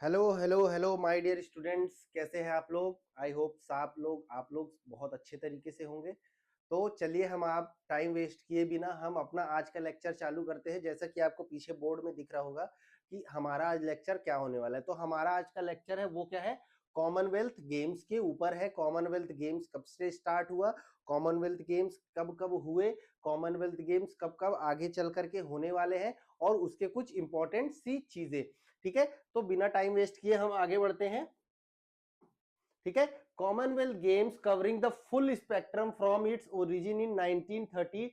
Hello hello hello my dear students, कैसे हैं आप लोग। आई होप आप लोग बहुत अच्छे तरीके से होंगे। तो चलिए हम आप टाइम वेस्ट किए बिना हम अपना आज का लेक्चर चालू करते हैं। जैसा कि आपको पीछे बोर्ड में दिख रहा होगा कि हमारा आज लेक्चर क्या होने वाला है। तो हमारा आज का लेक्चर है वो क्या है, कॉमनवेल्थ गेम्स के ऊपर है। कॉमनवेल्थ गेम्स कब से स्टार्ट हुआ, कॉमनवेल्थ गेम्स कब कब हुए, कॉमनवेल्थ गेम्स कब कब आगे चल करके होने वाले हैं, और उसके कुछ इंपॉर्टेंट सी चीजें। ठीक है, तो बिना टाइम वेस्ट किए हम आगे बढ़ते हैं। ठीक है, Commonwealth games covering the full spectrum from its origin in 1930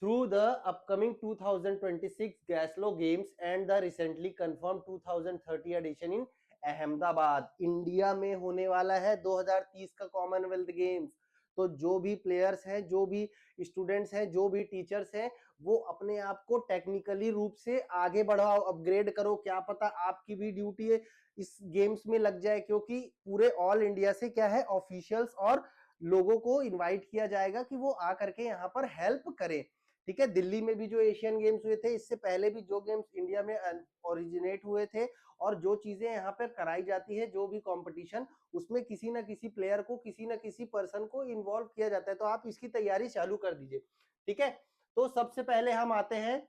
through the upcoming 2026 Glasgow Games and the recently confirmed 2030 edition in Ahmedabad, India में होने वाला है 2030 का कॉमनवेल्थ गेम्स। तो जो भी प्लेयर्स हैं, जो भी स्टूडेंट्स हैं, जो भी टीचर्स हैं, वो अपने आप को टेक्निकली रूप से आगे बढ़ाओ, अपग्रेड करो। क्या पता आपकी भी ड्यूटी है इस गेम्स में लग जाए, क्योंकि पूरे ऑल इंडिया से क्या है, ऑफिशियल्स और लोगों को इनवाइट किया जाएगा कि वो आकर के यहाँ पर हेल्प करें। ठीक है, दिल्ली में भी जो एशियन गेम्स हुए थे, इससे पहले भी जो गेम्स इंडिया में ओरिजिनेट हुए थे, और जो चीजें यहाँ पर कराई जाती है, जो भी कंपटीशन, उसमें किसी ना किसी प्लेयर को, किसी ना किसी पर्सन को इन्वॉल्व किया जाता है। तो आप इसकी तैयारी चालू कर दीजिए। ठीक है, तो सबसे पहले हम आते हैं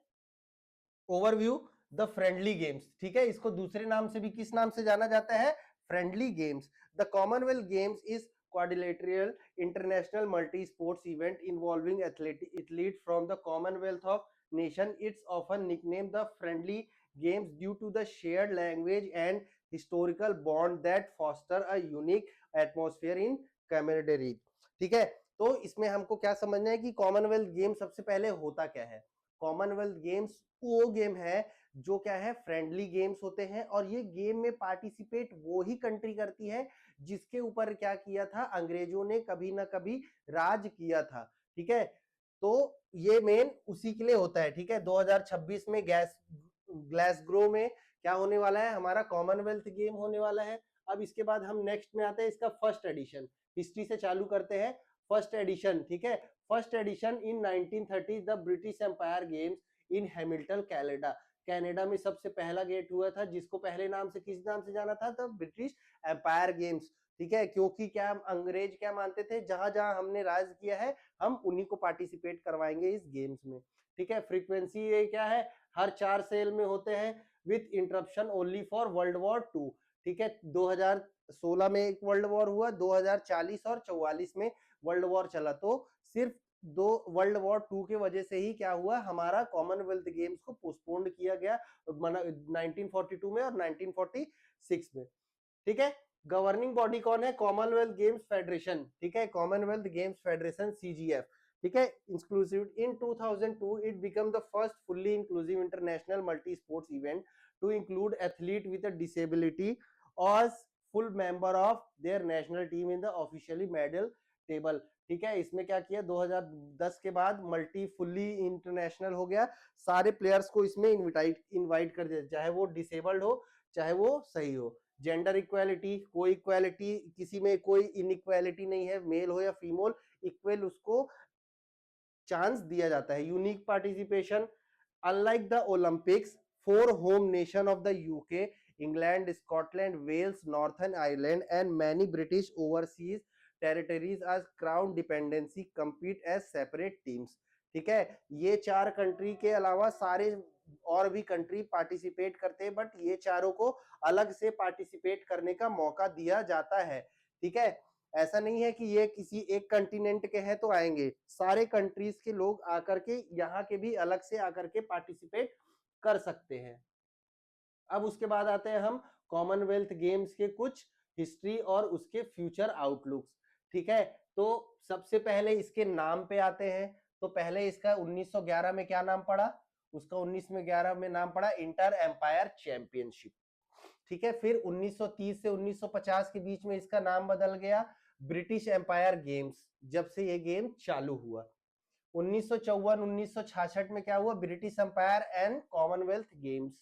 ओवरव्यू द फ्रेंडली गेम्स। ठीक है, इसको दूसरे नाम से भी किस नाम से जाना जाता है, friendly games. The Commonwealth games is quadrilateral international multi-sports event involving athletes from the Commonwealth of Nations. It's often nicknamed the friendly games due to the shared language and historical bond that foster a unique atmosphere in camaraderie. ठीक है, तो इसमें हमको क्या समझना है कि Commonwealth game सबसे पहले होता क्या है। कॉमनवेल्थ गेम्स वो गेम है जो क्या है, फ्रेंडली गेम्स होते हैं, और ये गेम में पार्टिसिपेट वो ही कंट्री करती है जिसके ऊपर क्या किया था, अंग्रेजों ने कभी ना कभी राज किया था। ठीक है, तो ये मेन उसी के लिए होता है। ठीक है, 2026 में ग्लासगो में क्या होने वाला है, हमारा कॉमनवेल्थ गेम होने वाला है। अब इसके बाद हम नेक्स्ट में आते हैं, इसका फर्स्ट एडिशन, हिस्ट्री से चालू करते हैं। फर्स्ट एडिशन, ठीक है, first edition in 1930 the British Empire Games in Hamilton Canada. Canada में सबसे पहला गेट हुआ था, जिसको पहले नाम से किस नाम से जाना था, तो ब्रिटिश एम्पायर गेम्स। ठीक है, क्योंकि क्या अंग्रेज क्या मानते थे, जहां जहां हमने राज किया है हम उन्हीं को पार्टिसिपेट करवाएंगे इस गेम्स में। ठीक है, फ्रीक्वेंसी ये क्या है, हर 4 साल में होते हैं, with interruption only for world war 2। ठीक है, 2016 में एक वर्ल्ड वॉर हुआ, 2040 और 44 में वर्ल्ड वॉर चला। तो सिर्फ दो वर्ल्ड वॉर 2 के वजह से ही क्या हुआ, हमारा कॉमनवेल्थ गेम्स को पोस्टपोन्ड किया गया 1942 में और 1946 में। ठीक है, गवर्निंग बॉडी कौन है, कॉमनवेल्थ गेम्स फेडरेशन। ठीक है, कॉमनवेल्थ गेम्स फेडरेशन CGF। ठीक है, inclusive in 2002 it become the first fully inclusive international multi sports event to include athlete with a disability और full member of their national team in the officially medal table. ठीक है, इसमें क्या किया, 2010 के बाद मल्टी फुल्ली इंटरनेशनल हो गया, सारे प्लेयर्स को इसमें इनवाइट कर दिया, चाहे वो डिसेबल्ड हो चाहे वो सही हो। जेंडर इक्वालिटी, कोई इक्वालिटी, किसी में कोई इनइक्वालिटी नहीं है, मेल हो या फीमेल, इक्वल उसको चांस दिया जाता है। Unique participation, unlike the Olympics, 4 home nation of the UK, England, Scotland, Wales, Northern Ireland and many British overseas territories as crown dependency compete as separate teams। ठीक है, ये 4 country के अलावा सारे और भी कंट्री पार्टिसिपेट करते हैं, बट ये चारों को अलग से पार्टिसिपेट करने का मौका दिया जाता है। ठीक है, ऐसा नहीं है कि ये किसी एक कंटिनेंट के हैं तो आएंगे, सारे कंट्रीज के लोग आकर के यहाँ के भी अलग से आकर के पार्टिसिपेट कर सकते हैं। अब उसके बाद आते हैं हम कॉमनवेल्थ गेम्स के कुछ हिस्ट्री और उसके फ्यूचर आउटलुक्स। ठीक है, तो सबसे पहले इसके नाम पे आते हैं। तो पहले इसका 1911 में क्या नाम पड़ा, उसका 1911 में नाम पड़ा इंटर एम्पायर चैंपियनशिप। ठीक है, फिर 1930 से 1950 के बीच में इसका नाम बदल गया ब्रिटिश एम्पायर गेम्स, जब से ये गेम चालू हुआ। 1954-1966 में क्या हुआ, British Empire and Commonwealth Games.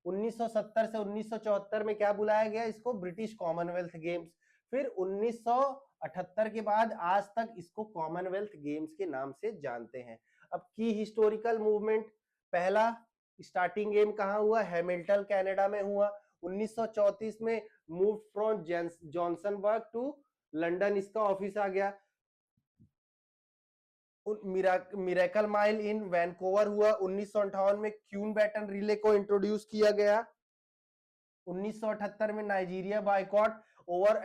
1970 से 1974 में क्या बुलाया गया इसको, ब्रिटिश कॉमनवेल्थ गेम्स। फिर 1978 के बाद आज तक इसको कॉमनवेल्थ गेम्स के नाम से जानते हैं। अब की हिस्टोरिकल मूवमेंट, पहला स्टार्टिंग गेम कहाँ हुआ? हैमिल्टन कनाडा में हुआ। 1934 में मूव फ्रॉम जॉनसनबर्ग टू लंदन इसका ऑफिस आ गया। मिरेकल माइल इन वैनकूवर हुआ। 1958 में क्यून बैटन रिले को इंट्रोड्यूस किया गया। 1978 में नाइजीरिया बाइकॉट ओवर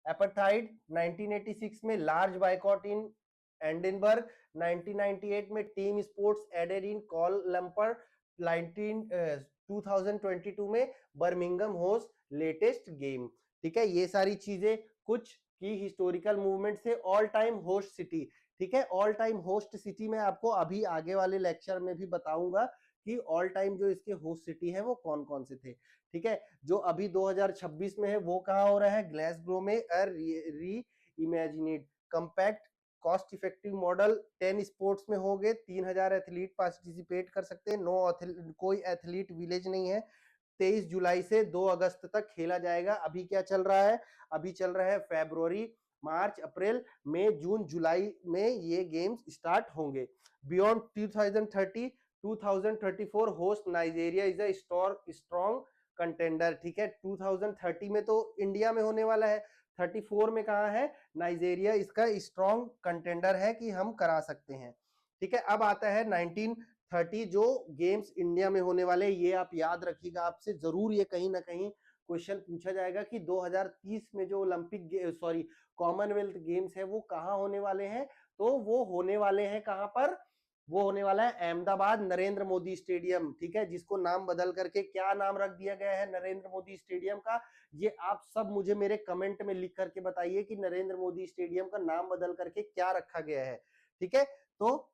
एपार्थाइड। 1986 में लार्ज बाइकॉट इन एडिनबर्ग। 1998 में team sports added in Columbus. 2022 में बर्मिंघम होस्ट लेटेस्ट गेम। ठीक है, ये सारी चीजें कुछ की हिस्टोरिकल मूवमेंट से। ऑल टाइम होस्ट सिटी, ठीक है, ऑल टाइम होस्ट सिटी में आपको अभी आगे वाले लेक्चर में भी बताऊंगा कि ऑल टाइम जो इसके होस्ट सिटी है वो कौन कौन से थे। ठीक है, जो अभी 2026 में है वो कहाँ हो रहा है? ग्लासगो में reimagined compact cost effective model 10 sports में हो गए। 3000 एथलीट पार्टिसिपेट कर सकते हैं। कोई एथलीट विलेज नहीं है। 23 जुलाई से 2 अगस्त तक खेला जाएगा। अभी क्या चल रहा है? अभी चल रहा है फरवरी, मार्च, अप्रैल, मई, जून, जुलाई में ये गेम्स स्टार्ट होंगे। Beyond 2030 2034 host Nigeria is a strong contender. ठीक है, 2030 में तो इंडिया में होने वाला है। 34 में कहा है? नाइजीरिया इसका स्ट्रॉन्ग कंटेंडर है कि हम करा सकते हैं। ठीक है, अब आता है 1930 जो गेम्स इंडिया में होने वाले। ये आप याद रखिएगा, आपसे जरूर ये कहीं ना कहीं क्वेश्चन पूछा जाएगा कि 2030 में जो कॉमनवेल्थ गेम्स है वो कहाँ होने वाले हैं? तो वो होने वाले हैं कहाँ पर? वो होने वाला है अहमदाबाद नरेंद्र मोदी स्टेडियम। ठीक है, जिसको नाम बदल करके क्या नाम रख दिया गया है नरेंद्र मोदी स्टेडियम का? ये आप सब मुझे मेरे कमेंट में लिख करके बताइए कि नरेंद्र मोदी स्टेडियम का नाम बदल करके क्या रखा गया है। ठीक है, तो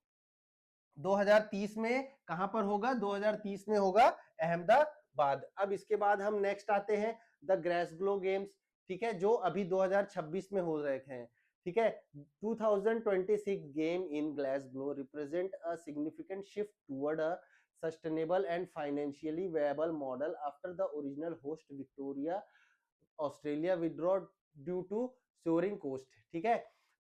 2030 में कहां पर होगा? 2030 में होगा अहमदाबाद। अब इसके बाद हम नेक्स्ट आते हैं द ग्लासगो गेम्स। ठीक है, जो अभी 2026 में हो रहे हैं। ठीक है, 2026 game in Glasgow represent a significant shift toward a sustainable and financially viable model after the original host Victoria Australia withdraw due to soaring cost. ठीक है,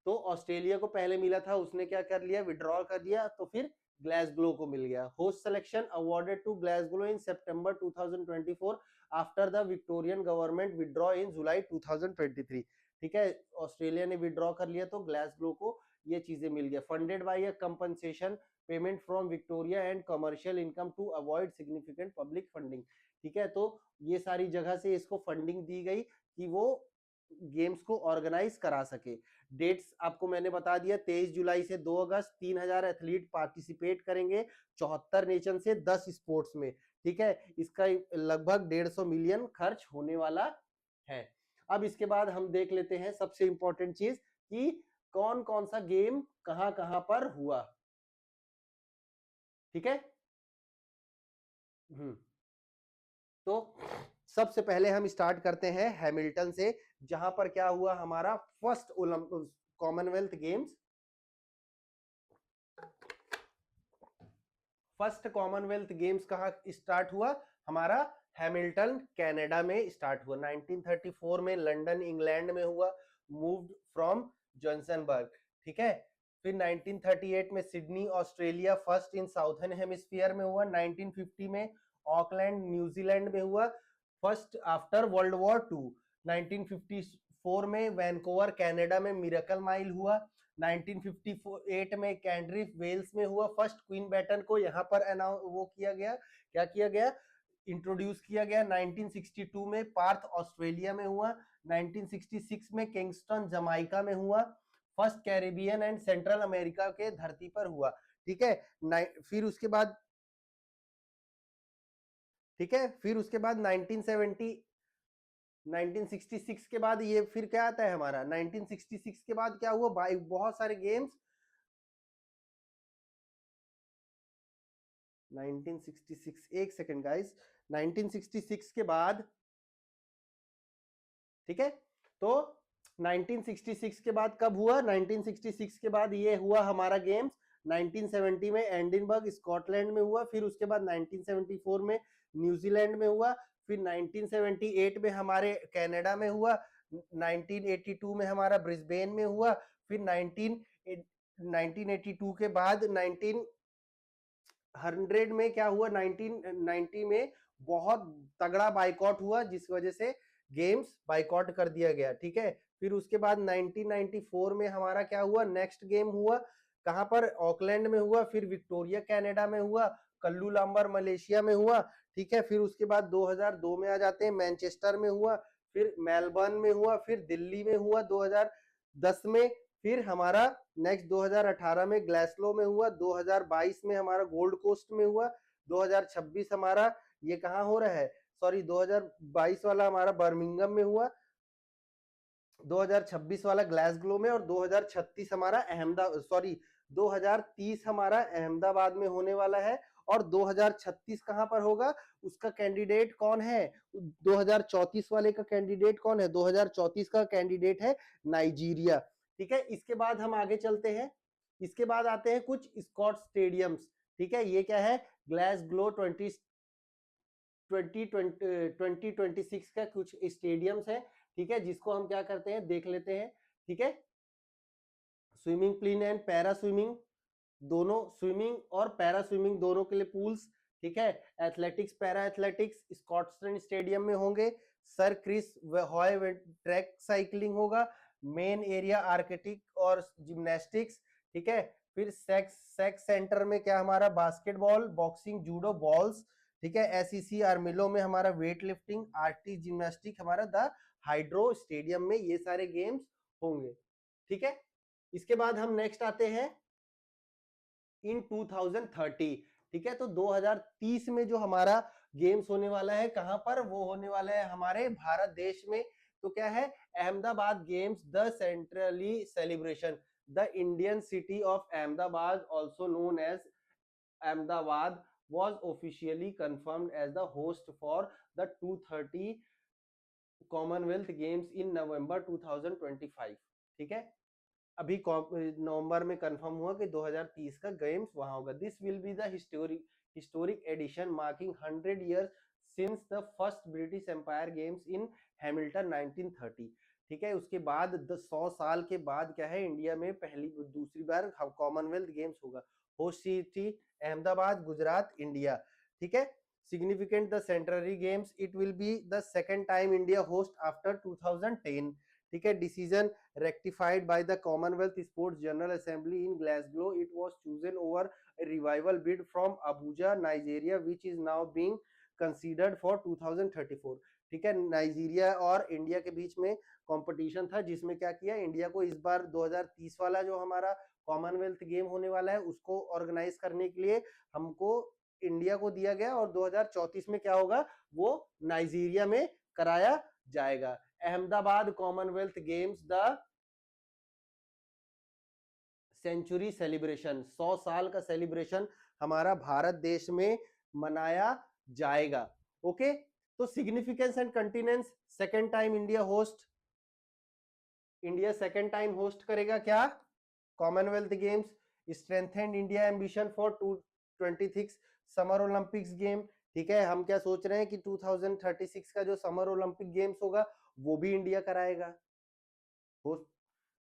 तो ऑस्ट्रेलिया को पहले मिला था, उसने क्या कर लिया? विड्रॉ कर दिया, तो फिर ग्लासगो को मिल गया। Host selection awarded to Glasgow in September 2024 after the Victorian government withdraw in July 2023। ठीक है, ऑस्ट्रेलिया ने विड्रॉ कर लिया तो ग्लासगो को ये चीजें मिल गया। Funded by a compensation payment from Victoria and commercial income to avoid significant public funding. ठीक है, तो ये सारी जगह से इसको फंडिंग दी गई कि वो गेम्स को ऑर्गेनाइज करा सके। डेट्स आपको मैंने बता दिया, 23 जुलाई से 2 अगस्त। 3000 एथलीट पार्टिसिपेट करेंगे 74 नेशन से 10 स्पोर्ट्स में। ठीक है, इसका लगभग 150 मिलियन खर्च होने वाला है। अब इसके बाद हम देख लेते हैं सबसे इंपॉर्टेंट चीज कि कौन कौन सा गेम कहां कहां पर हुआ। ठीक है, तो सबसे पहले हम स्टार्ट करते हैं हैमिल्टन से, जहां पर क्या हुआ? हमारा first Commonwealth games, first Commonwealth games कहां स्टार्ट हुआ? हमारा हैमिल्टन कनाडा में स्टार्ट हुआ। 1934 में लंदन इंग्लैंड में हुआ, मूव्ड फ्रॉम जॉनसनबर्ग। ठीक है, फिर 1938 में Sydney Australia first in southern hemisphere में हुआ। 1950 में ऑकलैंड न्यूजीलैंड में हुआ, first after world war two. 1954 में वैनकूवर कनाडा में मिरेकल माइल हुआ। 1958 में कैंड्रिफ वेल्स में हुआ। फर्स्ट क्वीन बैटन को यहाँ पर वो किया गया, क्या किया गया? इंट्रोड्यूस किया गया। 1962 में पार्थ ऑस्ट्रेलिया में हुआ। 1966 में किंगस्टन जमाइका में हुआ। First Caribbean and central America के धरती पर हुआ। ठीक है, फिर उसके बाद, ठीक है, फिर उसके बाद 1966 के बाद ये फिर क्या आता है हमारा? 1966 के बाद क्या हुआ? बहुत सारे गेम्स। 1966, एक सेकेंड गाइस, 1966 के बाद, ठीक है, तो 1966 के बाद कब हुआ? 1966 के बाद ये हुआ हमारा गेम्स। 1970 में एडिनबर्ग स्कॉटलैंड में हुआ। फिर उसके बाद 1974 में न्यूजीलैंड में हुआ। फिर 1978 में हमारे कनाडा में हुआ। 1982 में हमारा ब्रिस्बेन में हुआ। फिर 1982 के बाद 100 में क्या हुआ, 1990 में बहुत तगड़ा बाइकआउट हुआ, जिस वजह से गेम्स बाइकआउट कर दिया गया, ठीक है। फिर उसके बाद 1994 में हमारा क्या हुआ, नेक्स्ट गेम हुआ कहां पर, ऑकलैंड में हुआ, फिर विक्टोरिया कनाडा में हुआ, कल्लू लांबर मलेशिया में हुआ, ठीक है। फिर उसके बाद 2002 में आ जाते हैं, मैनचेस्टर में हुआ, फिर मेलबर्न में हुआ, फिर दिल्ली में हुआ 2010 में, फिर हमारा नेक्स्ट 2018 में ग्लासगो में हुआ, 2022 में हमारा गोल्ड कोस्ट में हुआ, 2026 हमारा ये कहाँ हो रहा है, सॉरी 2022 वाला हमारा बर्मिंघम में हुआ, 2026 वाला ग्लासगो में, और 2036 हमारा अहमदाबाद, सॉरी 2030 हमारा अहमदाबाद में होने वाला है। और 2036 कहां पर होगा, उसका कैंडिडेट कौन है, 2034 वाले का कैंडिडेट कौन है, 2034 का कैंडिडेट है नाइजीरिया, ठीक है। इसके बाद हम आगे चलते हैं, इसके बाद आते हैं कुछ स्कॉट स्टेडियम्स, ठीक है। ये क्या है, ग्लासगो 2026 का कुछ स्टेडियम्स है, ठीक है, जिसको हम क्या करते हैं देख लेते हैं, ठीक है। Swimming pool and para swimming, दोनों स्विमिंग और पैरा स्विमिंग दोनों के लिए पूल्स, ठीक है। Athletics, para athletics Scotland stadium में होंगे। सर क्रिस हॉय ट्रैक साइकिलिंग होगा। मेन एरिया आर्केटिक और जिम्नास्टिक्स, ठीक है। फिर सेक्स सेंटर में क्या हमारा, बास्केटबॉल, बॉक्सिंग, जूडो, बॉल्स, ठीक है। एसईसी आर्मिलो में हमारा वेट लिफ्टिंग, आर्टी जिम्नास्टिक, हमारा द हाइड्रो स्टेडियम में ये सारे गेम्स होंगे, ठीक है। इसके बाद हम नेक्स्ट आते हैं इन 2030, ठीक है। तो 2030 में जो हमारा गेम्स होने वाला है कहां पर, वो होने वाला है हमारे भारत देश में। तो क्या है, Ahmedabad games the centrally celebration, the Indian city of Ahmedabad also known as Ahmedabad was officially confirmed as the host for the 230 Commonwealth games in November 2025, ठीक है। अभी नवंबर में कंफर्म हुआ कि 2030 का गेम्स वहां होगा। This will be the historic edition marking 100 years since the first British Empire Games in Hamilton 1930, ठीक है। उसके बाद 100 साल के बाद क्या है, इंडिया में पहली दूसरी बार कॉमनवेल्थ गेम्स होगा। Host city Ahmedabad, Gujarat, India, ठीक है। Significant the centenary games, it will be the second time India host after 2010, ठीक है। Decision rectified by the Commonwealth Sports General Assembly in Glasgow. It was chosen over a revival bid from Abuja, Nigeria, which is now being considered for 2034, ठीक है। Nigeria और India के बीच में competition था, जिसमें क्या किया, इंडिया को इस बार 2030 वाला जो हमारा कॉमनवेल्थ गेम होने वाला है उसको ऑर्गेनाइज करने के लिए हमको इंडिया को दिया गया, और 2034 में क्या होगा, वो नाइजीरिया में कराया जाएगा। Ahmedabad Commonwealth Games the century celebration, 100 साल का सेलिब्रेशन हमारा भारत देश में मनाया जाएगा, ओके। तो significance and continence, second time India host, India second time host करेगा क्या, Commonwealth games. Strengthened India ambition for 2026 summer Olympics game, ठीक है। हम क्या सोच रहे हैं कि 2036 का जो समर ओलंपिक गेम्स होगा वो भी इंडिया कराएगा, होस्ट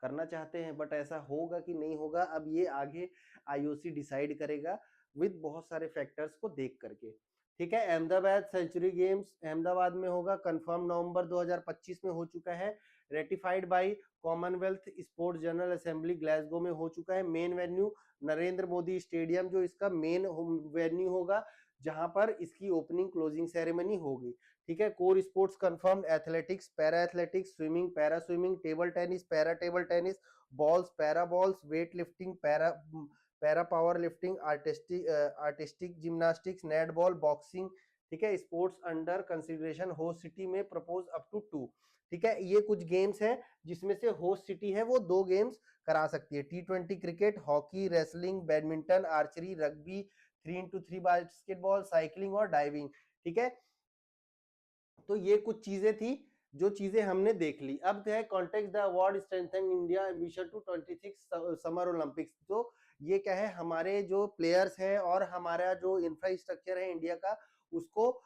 करना चाहते हैं, बट ऐसा होगा कि नहीं होगा, अब ये आगे आईओसी डिसाइड करेगा विद बहुत सारे फैक्टर्स को देख करके, ठीक है। अहमदाबाद सेंचुरी गेम्स अहमदाबाद में होगा, कंफर्म नवंबर 2025 में हो चुका है। Ratified by Commonwealth Sports General Assembly Glasgow में हो चुका है। Main venue Narendra Modi stadium जो इसका मेन वेन्यू होगा, जहां पर इसकी ओपनिंग क्लोजिंग सेरेमनी होगी, ठीक है। Core sports confirm, athletics, para athletics, swimming, para swimming, table tennis, para table tennis, balls, para balls, weight lifting, para power lifting, artistic gymnastics, net ball, boxing, ठीक है। Sports under consideration host city में propose up to 2, ठीक है। ये कुछ games हैं जिसमें से होस्ट सिटी है वो 2 गेम्स करा सकती है, T20 cricket, hockey, wrestling, badminton, archery, rugby, 3x3 basketball, cycling और डाइविंग, ठीक है। तो ये कुछ चीजें थी जो चीजें हमने देख ली। अब क्या है, contact the award strengthen India ambition to 26 summer Olympics. तो ये क्या है, हमारे जो प्लेयर्स हैं और हमारा जो इंफ्रास्ट्रक्चर है इंडिया का, उसको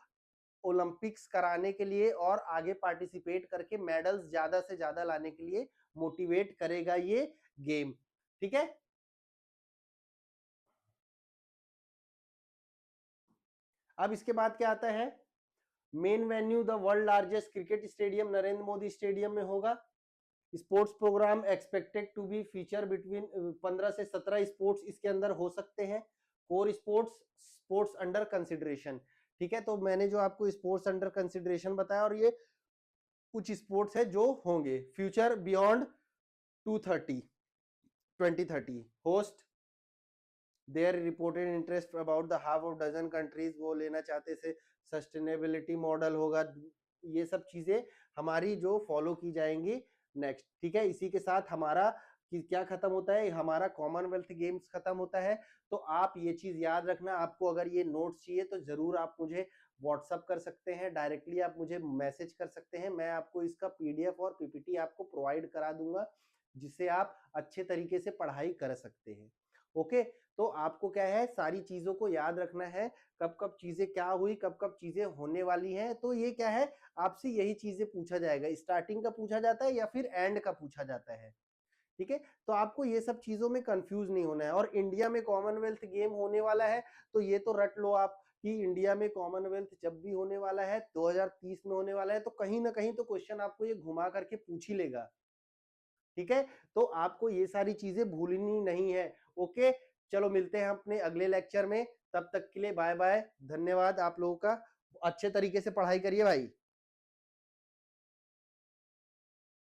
ओलंपिक्स कराने के लिए और आगे पार्टिसिपेट करके मेडल्स ज्यादा से ज्यादा लाने के लिए मोटिवेट करेगा ये गेम, ठीक है। अब इसके बाद क्या आता है, main venue the world largest cricket stadium Narendra Modi stadium में होगा। Sports program expected to be feature between 15 से 17 स्पोर्ट्स इसके अंदर हो सकते हैं। कोर स्पोर्ट्स अंडर कंसिडरेशन, ठीक है। तो मैंने जो आपको स्पोर्ट्स अंडर कंसिडरेशन बताया, और ये कुछ स्पोर्ट्स है जो होंगे। Future beyond 2030 host there reported interest about the half of dozen countries, वो लेना चाहते से सस्टेनेबिलिटी मॉडल होगा। ये सब चीजें हमारी जो फॉलो की जाएंगी नेक्स्ट, ठीक है। इसी के साथ हमारा क्या खत्म होता है, हमारा कॉमनवेल्थ गेम्स खत्म होता है। तो आप ये चीज याद रखना, आपको अगर ये नोट्स चाहिए तो जरूर आप मुझे व्हाट्सअप कर सकते हैं, डायरेक्टली आप मुझे मैसेज कर सकते हैं। मैं आपको इसका पीडीएफ और पीपीटी आपको प्रोवाइड करा दूंगा, जिससे आप अच्छे तरीके से पढ़ाई कर सकते हैं। ओके, तो आपको क्या है, सारी चीजों को याद रखना है, कब कब चीजें क्या हुई, कब कब चीजें होने वाली हैं। तो ये क्या है, आपसे यही चीजें पूछा जाएगा, स्टार्टिंग का पूछा जाता है या फिर एंड का पूछा जाता है, ठीक है। तो आपको ये सब चीजों में कंफ्यूज नहीं होना है। और इंडिया में कॉमनवेल्थ गेम होने वाला है, तो ये तो रट लो आप कि इंडिया में कॉमनवेल्थ जब भी होने वाला है 2030 में होने वाला है, तो कहीं ना कहीं तो क्वेश्चन आपको ये घुमा करके पूछ ही लेगा, ठीक है। तो आपको ये सारी चीजें भूलनी नहीं है। ओके, चलो मिलते हैं अपने अगले लेक्चर में, तब तक के लिए बाय बाय, धन्यवाद आप लोगों का। अच्छे तरीके से पढ़ाई करिए भाई।